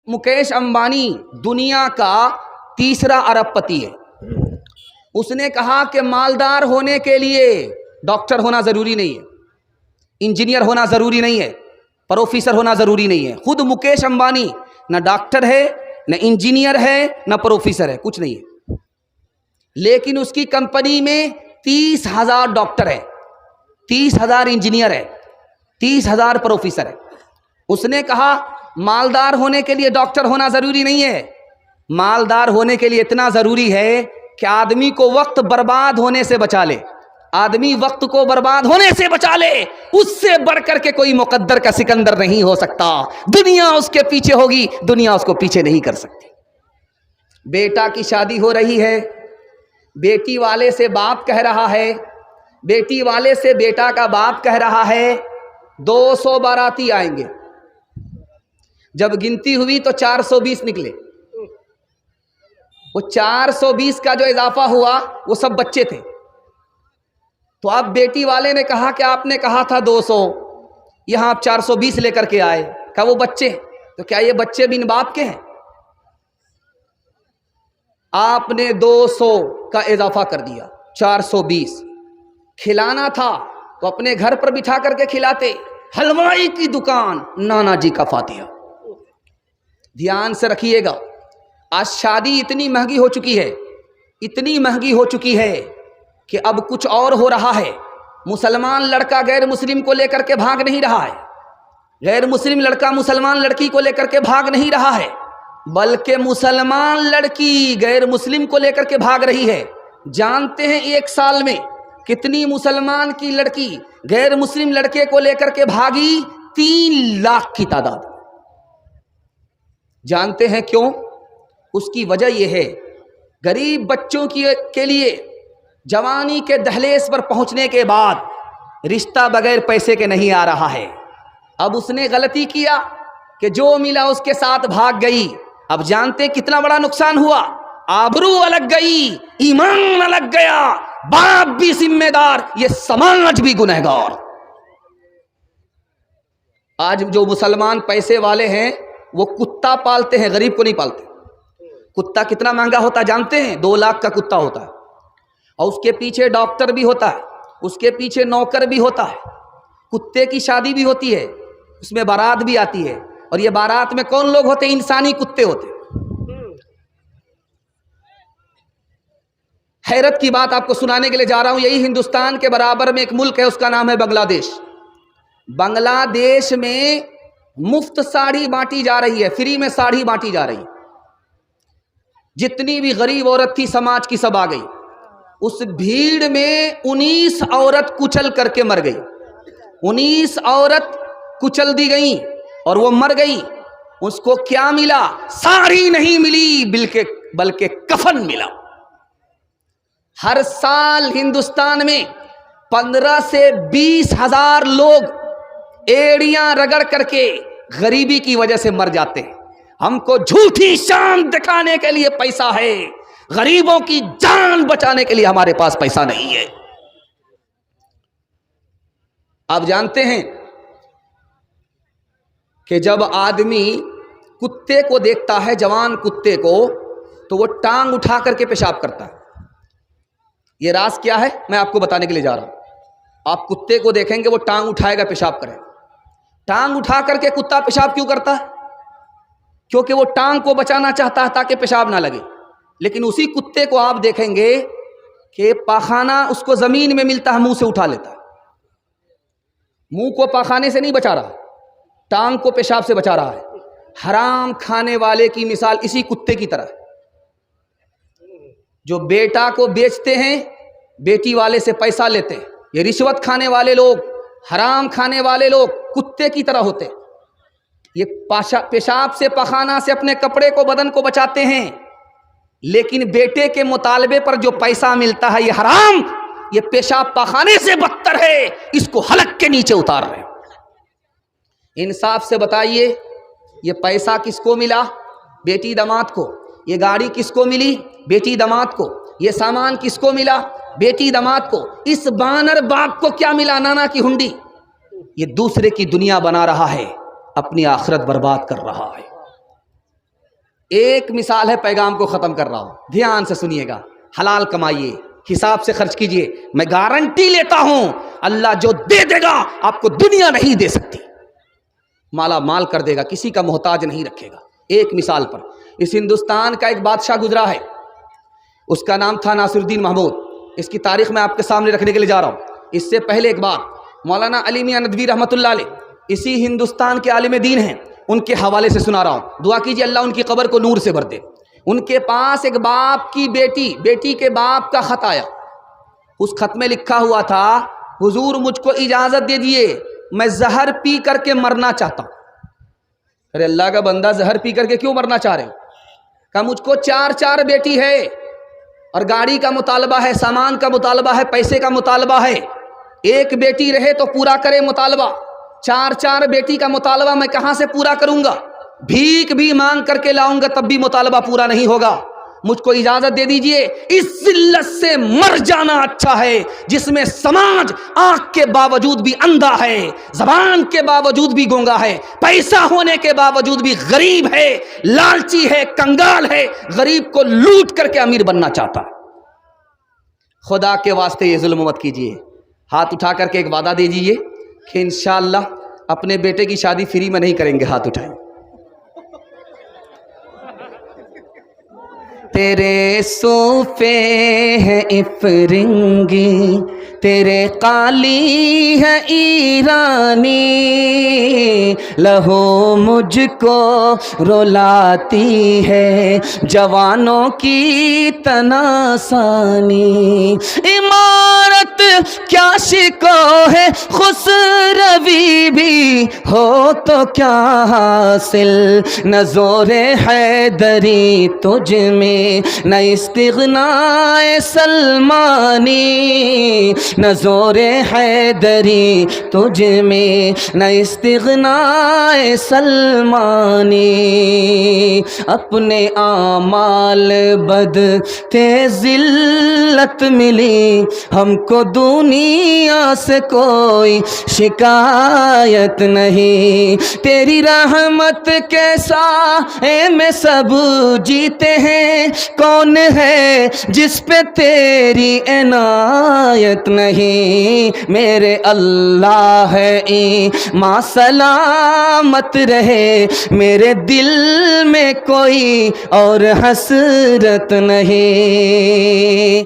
मुकेश अंबानी दुनिया का तीसरा अरबपति है। उसने कहा कि मालदार होने के लिए डॉक्टर होना ज़रूरी नहीं है, इंजीनियर होना ज़रूरी नहीं है, प्रोफेसर होना ज़रूरी नहीं है। खुद मुकेश अंबानी न डॉक्टर है, न इंजीनियर है, न प्रोफेसर है, कुछ नहीं है। लेकिन उसकी कंपनी में 30,000 डॉक्टर है, 30,000 इंजीनियर है, 30,000 प्रोफेसर है। उसने कहा मालदार होने के लिए डॉक्टर होना ज़रूरी नहीं है, मालदार होने के लिए इतना ज़रूरी है कि आदमी को वक्त बर्बाद होने से बचा ले, आदमी वक्त को बर्बाद होने से बचा ले। उससे बढ़कर के कोई मुकद्दर का सिकंदर नहीं हो सकता। दुनिया उसके पीछे होगी, दुनिया उसको पीछे नहीं कर सकती। बेटा की शादी हो रही है, बेटी वाले से बाप कह रहा है, बेटी वाले से बेटा का बाप कह रहा है 200 बाराती आएंगे। जब गिनती हुई तो 420 निकले। वो 420 का जो इजाफा हुआ वो सब बच्चे थे। तो अब बेटी वाले ने कहा कि आपने कहा था 200, यहां आप 420 लेकर के आए। कहा वो बच्चे, तो क्या ये बच्चे बिन बाप के हैं? आपने 200 का इजाफा कर दिया, 420। खिलाना था तो अपने घर पर बिठा करके खिलाते। हलवाई की दुकान, नाना जी का फातिहा। ध्यान से रखिएगा, आज शादी इतनी महंगी हो चुकी है, इतनी महंगी हो चुकी है कि अब कुछ और हो रहा है। मुसलमान लड़का गैर मुस्लिम को लेकर के भाग नहीं रहा है, गैर मुस्लिम लड़का मुसलमान लड़की को लेकर के भाग नहीं रहा है, बल्कि मुसलमान लड़की गैर मुस्लिम को लेकर के भाग रही है। जानते हैं एक साल में कितनी मुसलमान की लड़की गैर मुस्लिम लड़के को लेकर के भागी? 3 लाख की तादाद। जानते हैं क्यों? उसकी वजह यह है, गरीब बच्चों के लिए जवानी के दहलीज पर पहुंचने के बाद रिश्ता बगैर पैसे के नहीं आ रहा है। अब उसने गलती किया कि जो मिला उसके साथ भाग गई। अब जानते कितना बड़ा नुकसान हुआ? आबरू अलग गई, ईमान अलग गया, बाप भी जिम्मेदार, ये समाज भी गुनहगार। आज जो मुसलमान पैसे वाले हैं वो कुत्ता पालते हैं, गरीब को नहीं पालते। कुत्ता कितना महंगा होता है जानते हैं? 2 लाख का कुत्ता होता है, और उसके पीछे डॉक्टर भी होता है, उसके पीछे नौकर भी होता है। कुत्ते की शादी भी होती है, उसमें बारात भी आती है, और ये बारात में कौन लोग होते? इंसानी कुत्ते होते। हैरत की बात आपको सुनाने के लिए जा रहा हूं। यही हिंदुस्तान के बराबर में एक मुल्क है, उसका नाम है बांग्लादेश। बांग्लादेश में मुफ्त साड़ी बांटी जा रही है, फ्री में साड़ी बांटी जा रही है। जितनी भी गरीब औरत थी समाज की सब आ गई। उस भीड़ में 19 औरत कुचल करके मर गई। 19 औरत कुचल दी गई और वो मर गई। उसको क्या मिला? साड़ी नहीं मिली, बल्कि कफन मिला। हर साल हिंदुस्तान में 15 से 20 हजार लोग एड़ियां रगड़ करके गरीबी की वजह से मर जाते हैं। हमको झूठी शान दिखाने के लिए पैसा है, गरीबों की जान बचाने के लिए हमारे पास पैसा नहीं है। आप जानते हैं कि जब आदमी कुत्ते को देखता है, जवान कुत्ते को, तो वो टांग उठा करके पेशाब करता है। ये राज क्या है मैं आपको बताने के लिए जा रहा हूं। आप कुत्ते को देखेंगे वो टांग उठाएगा, पेशाब करेगा। टांग उठा करके कुत्ता पेशाब क्यों करता है? क्योंकि वो टांग को बचाना चाहता है ताकि पेशाब ना लगे। लेकिन उसी कुत्ते को आप देखेंगे कि पाखाना उसको जमीन में मिलता है, मुंह से उठा लेता है। मुंह को पाखाने से नहीं बचा रहा, टांग को पेशाब से बचा रहा है। हराम खाने वाले की मिसाल इसी कुत्ते की तरह है। जो बेटा को बेचते हैं, बेटी वाले से पैसा लेते हैं, ये रिश्वत खाने वाले लोग, हराम खाने वाले लोग कुत्ते की तरह होते हैं। ये पेशाब से, पखाना से अपने कपड़े को, बदन को बचाते हैं, लेकिन बेटे के मुतालबे पर जो पैसा मिलता है ये हराम, ये पेशाब पखाने से बदतर है, इसको हलक के नीचे उतार रहे हैं। इंसाफ से बताइए, ये पैसा किसको मिला? बेटी दामाद को। ये गाड़ी किसको मिली? बेटी दामाद को। ये सामान किसको मिला? बेटी दामाद को। इस बानर बाप को क्या मिला? नाना की हुंडी। ये दूसरे की दुनिया बना रहा है, अपनी आखिरत बर्बाद कर रहा है। ایک مثال ہے، پیغام کو ختم کر رہا ہوں، دھیان سے سنیے گا. حلال کمائیے، حساب سے خرچ کیجئے. میں گارنٹی لیتا ہوں اللہ جو دے دے گا آپ کو دنیا نہیں دے سکتی. مالا مال کر دے گا، کسی کا محتاج نہیں رکھے گا. ایک مثال پر، اس ہندوستان کا ایک بادشاہ گزرا ہے، اس کا نام تھا ناصر الدین محمود. اس کی تاریخ میں آپ کے سامنے رکھنے کے لیے جا رہا ہوں. اس سے پہلے ایک بار مولانا علی میاں ندوی رحمۃ اللہ علیہ اسی ہندوستان کے عالم دین ہیں، ان کے حوالے سے سنا رہا ہوں. دعا کیجیے اللہ ان کی قبر کو نور سے بھر دے. ان کے پاس ایک باپ کی بیٹی کے باپ کا خط آیا. اس خط میں لکھا ہوا تھا، حضور مجھ کو اجازت دے دیے، میں زہر پی کر کے مرنا چاہتا ہوں. ارے اللہ کا بندہ، زہر پی کر کے کیوں مرنا چاہ رہے ہو؟ کہ مجھ کو 4 بیٹی ہے اور گاڑی کا مطالبہ ہے، سامان کا مطالبہ ہے، پیسے کا مطالبہ ہے. ایک بیٹی رہے تو پورا کرے مطالبہ، 4 بیٹی کا مطالبہ میں کہاں سے پورا کروں گا؟ بھیک بھی مانگ کر کے لاؤں گا تب بھی مطالبہ پورا نہیں ہوگا. مجھ کو اجازت دے دیجئے، اس ذلت سے مر جانا اچھا ہے جس میں سماج آنکھ کے باوجود بھی اندھا ہے، زبان کے باوجود بھی گونگا ہے، پیسہ ہونے کے باوجود بھی غریب ہے، لالچی ہے، کنگال ہے، غریب کو لوٹ کر کے امیر بننا چاہتا ہے. خدا کے واسطے یہ ظلم مت کیجئے. ہاتھ اٹھا کر کے ایک وعدہ دے دیجئے کہ انشاءاللہ اپنے بیٹے کی شادی فری میں نہیں کریں گے. ہاتھ اٹھائیں. تیرے صوفے ہے افرنگی، تیرے قالی ہے ایرانی، لہو مجھ کو رلاتی ہے جوانوں کی تناسانی. عمارت کیا شکو ہے خسروی بھی ہو تو کیا حاصل، نہ زور حیدری تجھ میں نہ استغنائے سلمانی، نہ زور حیدری تجھ میں نہ استغنائے سلمانی. اپنے اعمال بد تے ذلت ملی، ہم کو دنیا سے کوئی شکایت نہیں. تیری رحمت کے سائے میں سب جیتے ہیں، کون ہے جس پہ تیری عنایت نہیں. میرے اللہ ہے ماں سلامت رہے، میرے دل میں کوئی اور حسرت نہیں.